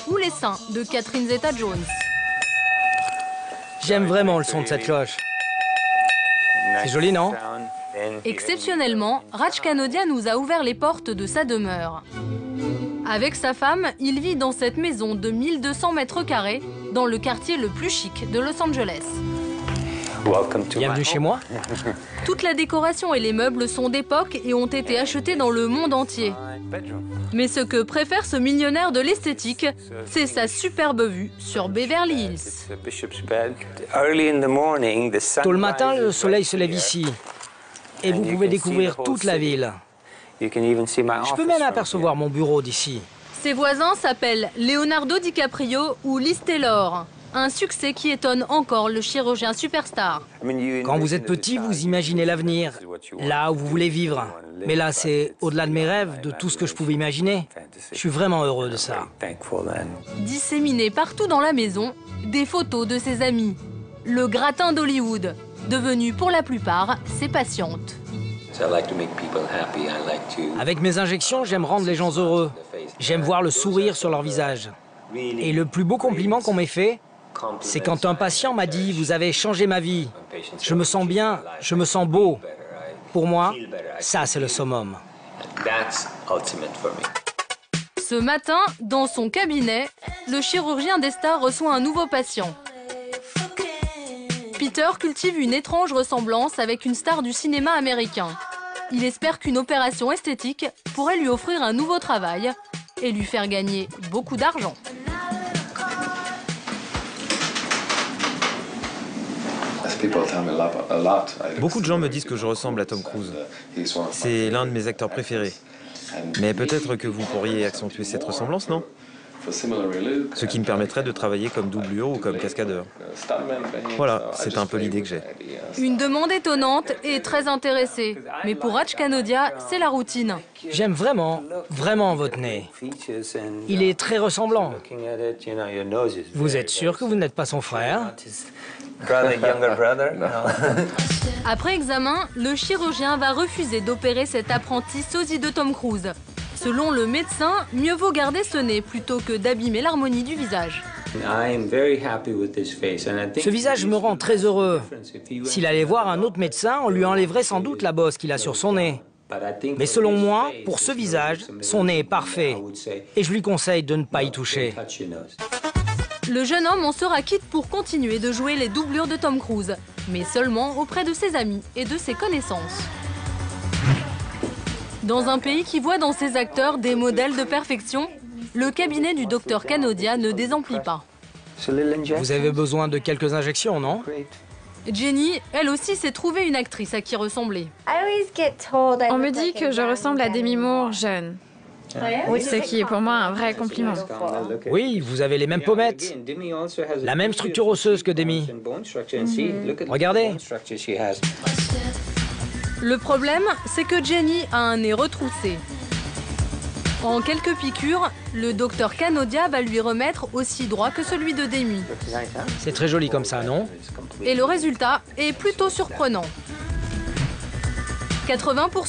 ou les seins de Catherine Zeta-Jones. J'aime vraiment le son de cette cloche. C'est joli, non? Exceptionnellement, Raj Kanodia nous a ouvert les portes de sa demeure. Avec sa femme, il vit dans cette maison de 1200 mètres carrés, dans le quartier le plus chic de Los Angeles. Bienvenue chez moi. Toute la décoration et les meubles sont d'époque et ont été achetés dans le monde entier. Mais ce que préfère ce millionnaire de l'esthétique, c'est sa superbe vue sur Beverly Hills. Tôt le matin, le soleil se lève ici. Et vous pouvez découvrir toute la ville. Je peux même apercevoir mon bureau d'ici. Ses voisins s'appellent Leonardo DiCaprio ou Liz Taylor. Un succès qui étonne encore le chirurgien superstar. Quand vous êtes petit, vous imaginez l'avenir, là où vous voulez vivre. Mais là, c'est au-delà de mes rêves, de tout ce que je pouvais imaginer. Je suis vraiment heureux de ça. Disséminées partout dans la maison, des photos de ses amis. Le gratin d'Hollywood, devenu pour la plupart ses patientes. Avec mes injections, j'aime rendre les gens heureux. J'aime voir le sourire sur leur visage. Et le plus beau compliment qu'on m'ait fait, c'est quand un patient m'a dit « Vous avez changé ma vie. Je me sens bien, je me sens beau. » Pour moi, ça, c'est le summum. Ce matin, dans son cabinet, le chirurgien des stars reçoit un nouveau patient. Peter cultive une étrange ressemblance avec une star du cinéma américain. Il espère qu'une opération esthétique pourrait lui offrir un nouveau travail et lui faire gagner beaucoup d'argent. Beaucoup de gens me disent que je ressemble à Tom Cruise. C'est l'un de mes acteurs préférés. Mais peut-être que vous pourriez accentuer cette ressemblance, non? Ce qui me permettrait de travailler comme doublure ou comme cascadeur. Voilà, c'est un peu l'idée que j'ai. Une demande étonnante et très intéressée. Mais pour Raj Kanodia, c'est la routine. J'aime vraiment, vraiment votre nez. Il est très ressemblant. Vous êtes sûr que vous n'êtes pas son frère? Après examen, le chirurgien va refuser d'opérer cet apprenti sosie de Tom Cruise. Selon le médecin, mieux vaut garder ce nez plutôt que d'abîmer l'harmonie du visage. Ce visage me rend très heureux. S'il allait voir un autre médecin, on lui enlèverait sans doute la bosse qu'il a sur son nez. Mais selon moi, pour ce visage, son nez est parfait. Et je lui conseille de ne pas y toucher. Le jeune homme en sera quitte pour continuer de jouer les doublures de Tom Cruise, mais seulement auprès de ses amis et de ses connaissances. Dans un pays qui voit dans ses acteurs des modèles de perfection, le cabinet du docteur Kanodia ne désemplit pas. Vous avez besoin de quelques injections, non? Jenny, elle aussi, s'est trouvée une actrice à qui ressembler. On me dit que je ressemble à Demi Moore jeune. Ce qui est pour moi un vrai compliment. Oui, vous avez les mêmes pommettes. La même structure osseuse que Demi. Regardez. Le problème, c'est que Jenny a un nez retroussé. En quelques piqûres, le docteur Kanodia va lui remettre aussi droit que celui de Demi. C'est très joli comme ça, non? Et le résultat est plutôt surprenant. 80%